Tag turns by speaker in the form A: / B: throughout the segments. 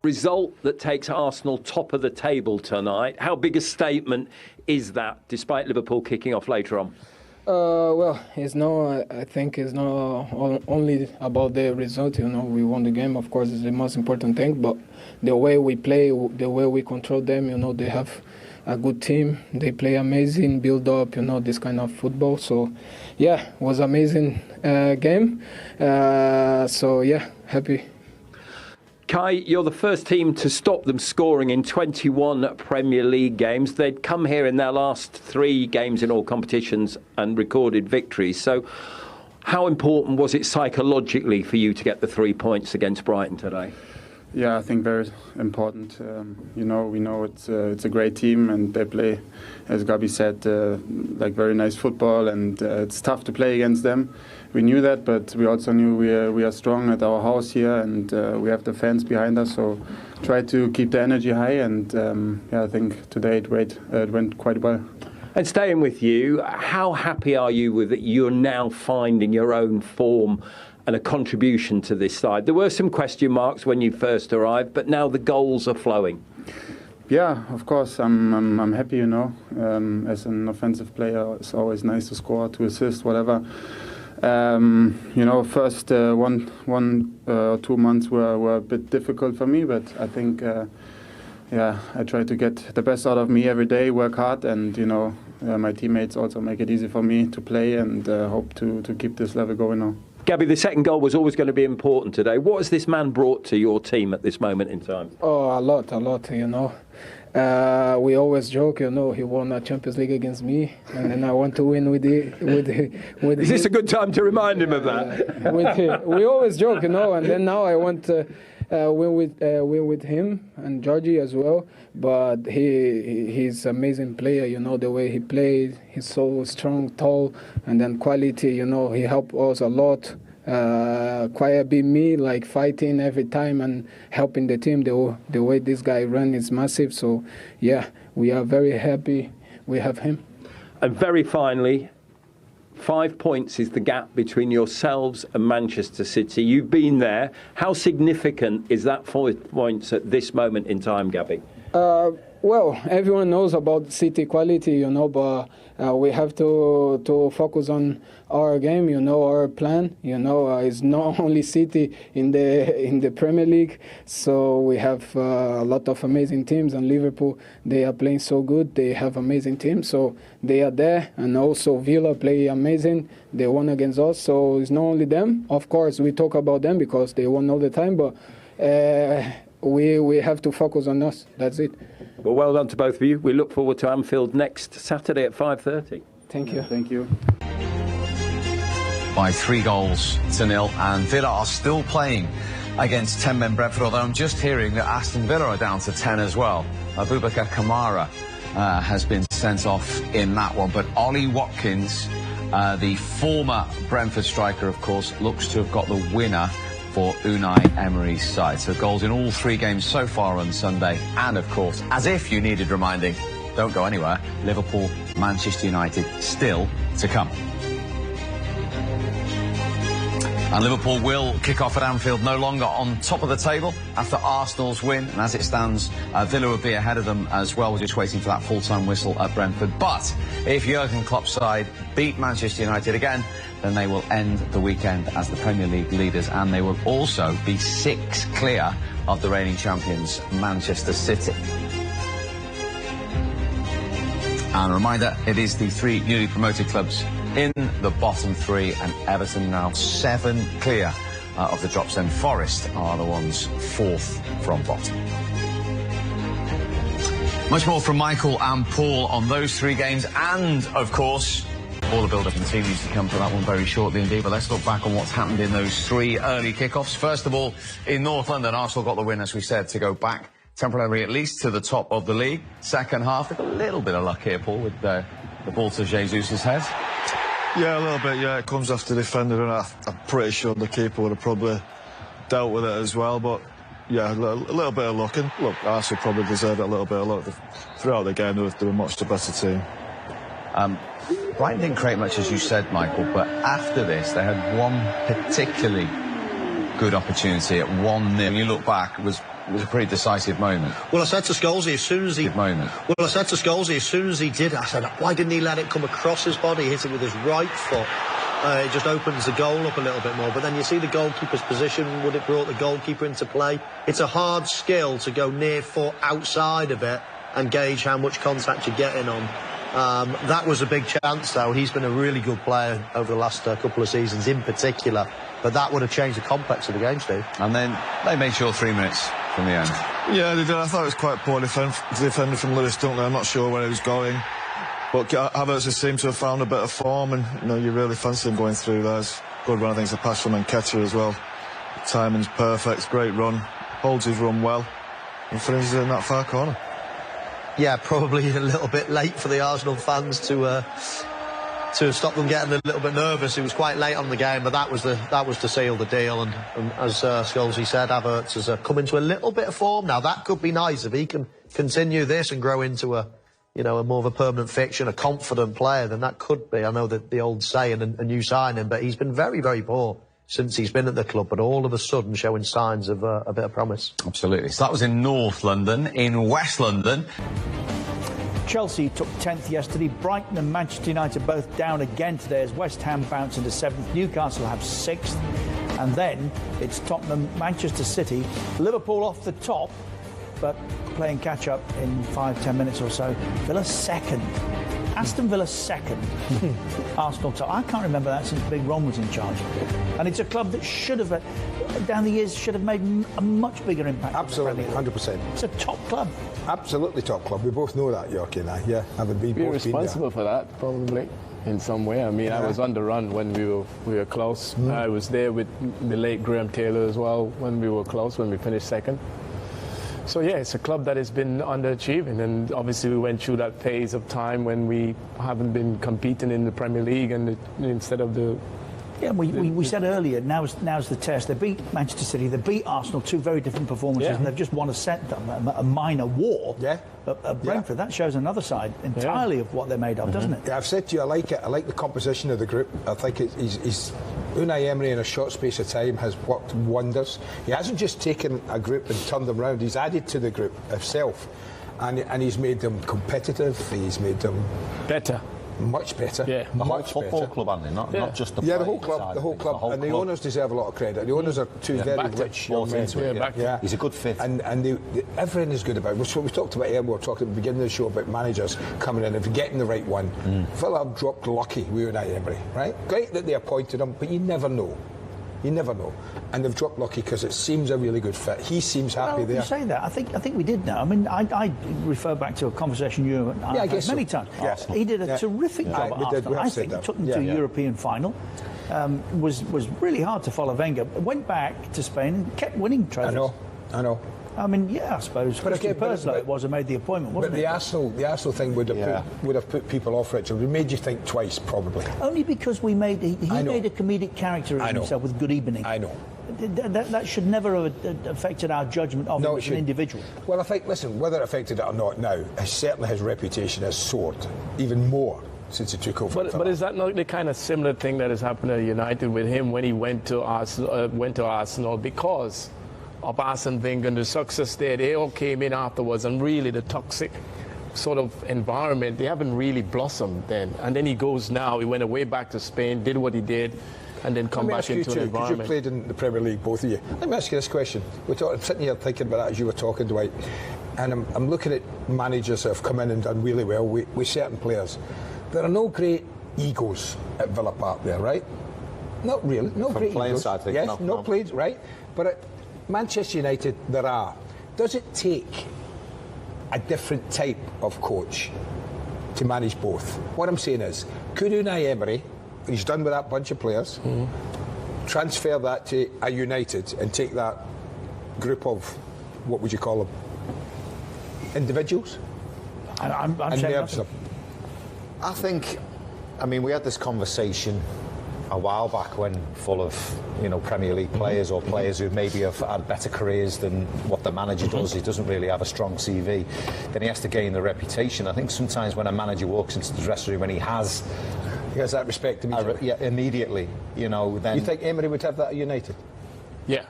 A: result that takes Arsenal top of the table tonight. How big a statement is that, despite Liverpool kicking off later on?
B: Well, I think it's not only about the result. We won the game. Of course, it's the most important thing. But the way we play, the way we control them, they have a good team. They play amazing, build up, this kind of football. So, yeah, it was amazing game. Happy.
A: Kai, you're the first team to stop them scoring in 21 Premier League games. They'd come here in their last 3 games in all competitions and recorded victories. So how important was it psychologically for you to get the 3 points against Brighton today?
C: Yeah, I think very important. We know it's a great team and they play, as Gabi said, very nice football, and it's tough to play against them. We knew that, but we also knew we are strong at our house here, and we have the fans behind us. So try to keep the energy high, and I think today it went quite well.
A: And staying with you, how happy are you with that you're now finding your own form and a contribution to this side? There were some question marks when you first arrived, but now the goals are flowing.
C: Yeah, of course, I'm happy. As an offensive player, it's always nice to score, to assist, whatever. First 1 or 2 months were a bit difficult for me, but I think, I try to get the best out of me every day, work hard, and my teammates also make it easy for me to play, and hope to keep this level going on.
A: Gabby, the second goal was always going to be important today. What has this man brought to your team at this moment in time?
B: Oh, a lot. We always joke, he won a Champions League against me, and then I want to win with
A: Is this a good time to remind him of that?
B: With him. We always joke, and then now I want to win with him and Georgie as well. But he's an amazing player, the way he plays. He's so strong, tall, and then quality, he helped us a lot. Quite a bit me, like fighting every time and helping the team. The way this guy runs is massive. So, yeah, we are very happy we have him.
A: And very finally, 5 points is the gap between yourselves and Manchester City. You've been there. How significant is that 5 points at this moment in time, Gabby?
B: Well, everyone knows about City quality, but we have to focus on our game, our plan. It's not only City in the Premier League, so we have a lot of amazing teams. And Liverpool, they are playing so good. They have amazing teams, so they are there. And also Villa play amazing. They won against us, so it's not only them. Of course, we talk about them because they won all the time, but we have to focus on us. That's it.
A: Well done to both of you. We look forward to Anfield next Saturday at 5:30.
B: Thank you.
C: Thank you.
D: By 3-0, and Villa are still playing against 10-men Brentford, although I'm just hearing that Aston Villa are down to 10 as well. Abubakar Kamara has been sent off in that one, but Ollie Watkins, the former Brentford striker, of course, looks to have got the winner for Unai Emery's side. So goals in all 3 games so far on Sunday. And of course, as if you needed reminding, don't go anywhere, Liverpool, Manchester United still to come. And Liverpool will kick off at Anfield no longer on top of the table after Arsenal's win. And as it stands, Villa will be ahead of them as well. We're just waiting for that full-time whistle at Brentford. But if Jurgen Klopp's side beat Manchester United again, then they will end the weekend as the Premier League leaders, and they will also be 6 clear of the reigning champions, Manchester City. And a reminder, it is the 3 newly promoted clubs in the bottom 3, and Everton now 7 clear of the drops. Then Forest are the ones 4th from bottom. Much more from Michael and Paul on those 3 games, and of course all the build-up continues to come to that one very shortly indeed. But let's look back on what's happened in those 3 early kickoffs. First of all, in North London, Arsenal got the win, as we said, to go back temporarily at least to the top of the league. Second half, with a little bit of luck here, Paul, with the ball to Jesus' head.
E: Yeah, a little bit, yeah. It comes off the defender, and I'm pretty sure the keeper would have probably dealt with it as well. But, yeah, a little bit of luck. And, look, Arsenal probably deserved a little bit of luck. Throughout the game, they were much the better team.
D: Brighton didn't create much, as you said, Michael, but after this, they had one particularly good opportunity at 1-0. When you look back, it was a pretty decisive moment.
F: Well, I said to Scholesy as soon as he did, I said, why didn't he let it come across his body, hit it with his right foot? It just opens the goal up a little bit more. But then you see the goalkeeper's position. Would it brought the goalkeeper into play? It's a hard skill to go near foot outside of it and gauge how much contact you're getting on. That was a big chance, though. He's been a really good player over the last couple of seasons in particular. But that would have changed the complex of the game, Steve.
D: And then they made sure 3 minutes from the end.
E: Yeah, they did. I thought it was quite poor defending from Lewis Dunkley. I'm not sure where he was going. But Havertz has seemed to have found a bit of form, and you really fancy him going through. There's good run. I think it's a pass from Nketiah as well. Timing's perfect, great run, holds his run well, and finishes in that far corner.
F: Yeah, probably a little bit late for the Arsenal fans to stop them getting a little bit nervous. It was quite late on the game, but that was to seal the deal. And as Scholesy said, Havertz has come into a little bit of form now. That could be nice if he can continue this and grow into a more of a permanent fixture, a confident player. Then that could be. I know that the old saying, a new signing, but he's been very, very poor since he's been at the club, but all of a sudden showing signs of a bit of promise.
D: Absolutely. So that was in North London. In West London,
G: Chelsea took 10th yesterday. Brighton and Manchester United both down again today as West Ham bounce into 7th. Newcastle have 6th. And then it's Tottenham, Manchester City, Liverpool off the top, but playing catch-up in 5-10 minutes or so. Villa 2nd. Aston Villa 2nd. Arsenal top. I can't remember that since Big Ron was in charge. And it's a club that should have, down the years, should have made a much bigger impact.
H: Absolutely, 100%.
G: It's a top club.
H: Absolutely top club. We both know that, Yorkie and I. Yeah, having been
I: We're
H: both
I: responsible for that, probably, in some way. I mean, I was on the run when we were close. I was there with the late Graham Taylor as well when we were close, when we finished 2nd. So, yeah, it's a club that has been underachieving, and obviously we went through that phase of time when we haven't been competing in the Premier League and instead of the...
G: Yeah, we said earlier, now's the test. They beat Manchester City, they beat Arsenal, 2 very different performances, and they've just won a minor war. Yeah. At Brentford, that shows another side entirely of what they're made of, doesn't it?
H: Yeah, I've said to you, I like it. I like the composition of the group. I think he's Unai Emery in a short space of time has worked wonders. He hasn't just taken a group and turned them around, he's added to the group himself. And he's made them competitive, he's made them...
I: better.
H: Much better.
J: Yeah, the whole football club, Andy, not just the
H: the whole club. The whole club. And the owners deserve a lot of credit. The owners are two very rich young men.
J: He's a good fit.
H: And everything is good about it. So we talked about earlier, we were talking at the beginning of the show about managers coming in and getting the right one. Villa have dropped lucky with Unai Emery, right? Great that they appointed him, but you never know. You never know. And they've dropped lucky because it seems a really good fit. He seems happy there.
G: You say that. I think we did know. I mean, I refer back to a conversation you and I had many times.
H: Yes.
G: He did a terrific job at Arsenal. I think he took them to a European final. Was really hard to follow Wenger. Went back to Spain and kept winning trophies.
H: I know.
G: I mean, I suppose. But personally, it was who made the appointment, wasn't it?
H: But the Arsenal thing would have put people off, Richard. We made you think twice, probably.
G: Only because he made a comedic character of himself with Good Evening.
H: I know.
G: That should never have affected our judgment of him as an individual.
H: Well, I think, listen, whether it affected it or not now, certainly his reputation has soared even more since he took over.
I: But is that not the kind of similar thing that has happened at United with him when he went to Arsenal because of Arsene Wenger and the success there? They all came in afterwards, and really the toxic sort of environment, they haven't really blossomed then. And then he goes now, he went away back to Spain, did what he did, and then come back into an environment.
H: You played in the Premier League, both of you. Let me ask you this question. I'm sitting here thinking about that as you were talking, Dwight, and I'm looking at managers that have come in and done really well with certain players. There are no great egos at Villa Park there, right? Not really. No great egos.
J: Side,
H: yes, no played, right? But at Manchester United, there are. Does it take a different type of coach to manage both? What I'm saying is, could Unai Emery, he's done with that bunch of players, transfer that to a United and take that group of, what would you call them, individuals?
G: I'm
H: and nerves them?
J: I think, we had this conversation a while back when full of Premier League players or players who maybe have had better careers than what the manager does. He doesn't really have a strong CV. Then he has to gain the reputation. I think sometimes when a manager walks into the dressing room and he has
H: that respect immediately.
J: Immediately. Then
H: you think Emery would have that at United?
I: Yeah,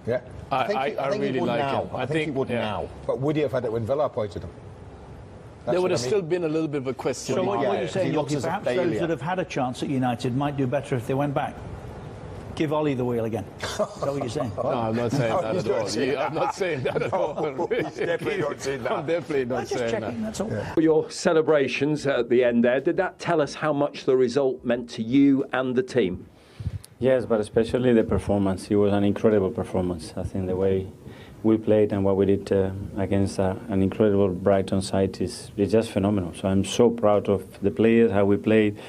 H: Yeah.
I: I really like him.
J: I think he would now.
H: But would he have had it when Villa appointed him?
I: There would have still been a little bit of a question.
G: So what
I: mark.
G: you're saying, Yorkie, perhaps those that have had a chance at United might do better if they went back? Give Ollie the wheel again. Is that what you're saying?
I: No, I'm not saying that at all. I'm not saying that at all.
J: Definitely not saying that.
I: I'm definitely not
G: I'm just
I: saying
G: checking,
I: that.
G: that's all.
A: Your celebrations at the end there, did that tell us how much the result meant to you and the team?
K: Yes, but especially the performance. It was an incredible performance. I think the way we played and what we did against an incredible Brighton side is just phenomenal. So I'm so proud of the players, how we played,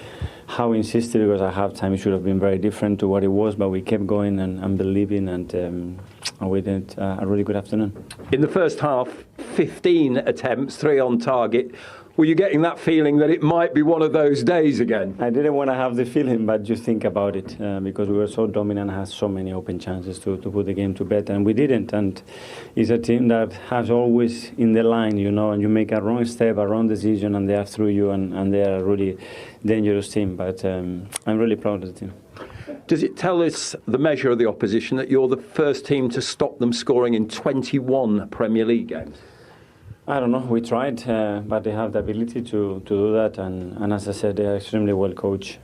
K: how we insisted, because at halftime it should have been very different to what it was, but we kept going and believing, and we did a really good afternoon.
A: In the first half, 15 attempts, 3 on target. Were you getting that feeling that it might be one of those days again?
K: I didn't want to have the feeling, but just think about it, because we were so dominant and had so many open chances to put the game to bed, and we didn't. And it's a team that has always in the line, you know, and you make a wrong step, a wrong decision, and they are through you, and they are a really dangerous team. But I'm really proud of the team.
A: Does it tell us the measure of the opposition that you're the first team to stop them scoring in 21 Premier League games?
K: I don't know. We tried, but they have the ability to do that. And as I said, they are extremely well coached.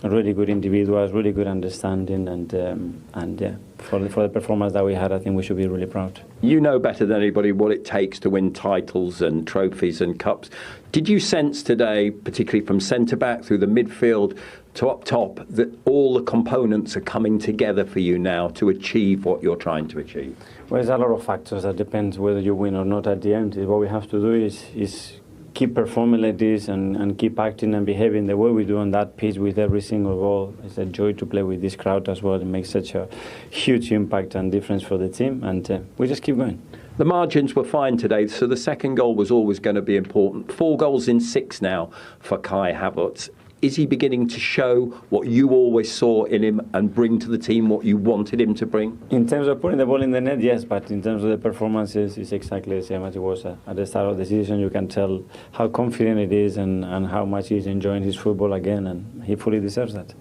K: Really good individuals, really good understanding, and yeah, for the performance that we had, I think we should be really proud.
A: You know better than anybody what it takes to win titles and trophies and cups. Did you sense today, particularly from centre-back through the midfield to up top, that all the components are coming together for you now to achieve what you're trying to achieve?
K: Well, there's a lot of factors that depends whether you win or not at the end. What we have to do is keep performing like this and keep acting and behaving the way we do on that pitch with every single goal. It's a joy to play with this crowd as well. It makes such a huge impact and difference for the team, and we just keep going.
A: The margins were fine today, so the second goal was always going to be important. 4 goals in 6 now for Kai Havertz. Is he beginning to show what you always saw in him and bring to the team what you wanted him to bring?
K: In terms of putting the ball in the net, yes, but in terms of the performances, it's exactly the same as it was at the start of the season. You can tell how confident it is and how much he's enjoying his football again, and he fully deserves that.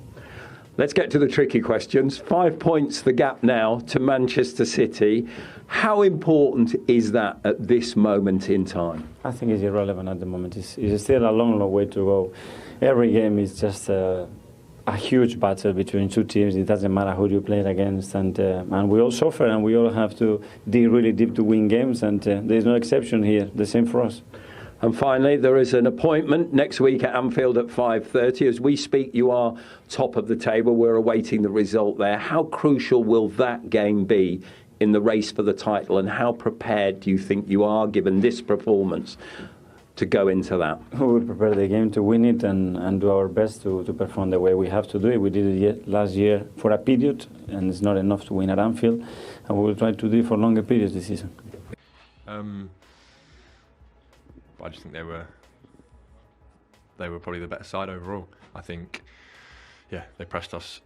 A: Let's get to the tricky questions. 5 points the gap now to Manchester City. How important is that at this moment in time?
K: I think it's irrelevant at the moment. It's still a long, long way to go. Every game is just a huge battle between two teams. It doesn't matter who you play against, and we all suffer, and we all have to dig really deep to win games, and there's no exception here. The same for us.
A: And finally, there is an appointment next week at Anfield at 5:30. As we speak, you are top of the table. We're awaiting the result there. How crucial will that game be in the race for the title, and how prepared do you think you are, given this performance, to go into that?
K: We will prepare the game to win it and do our best to perform the way we have to do it. We did it last year for a period, and it's not enough to win at Anfield, and we will try to do it for longer periods this season.
L: I just think they were probably the better side overall. I think, yeah, they pressed us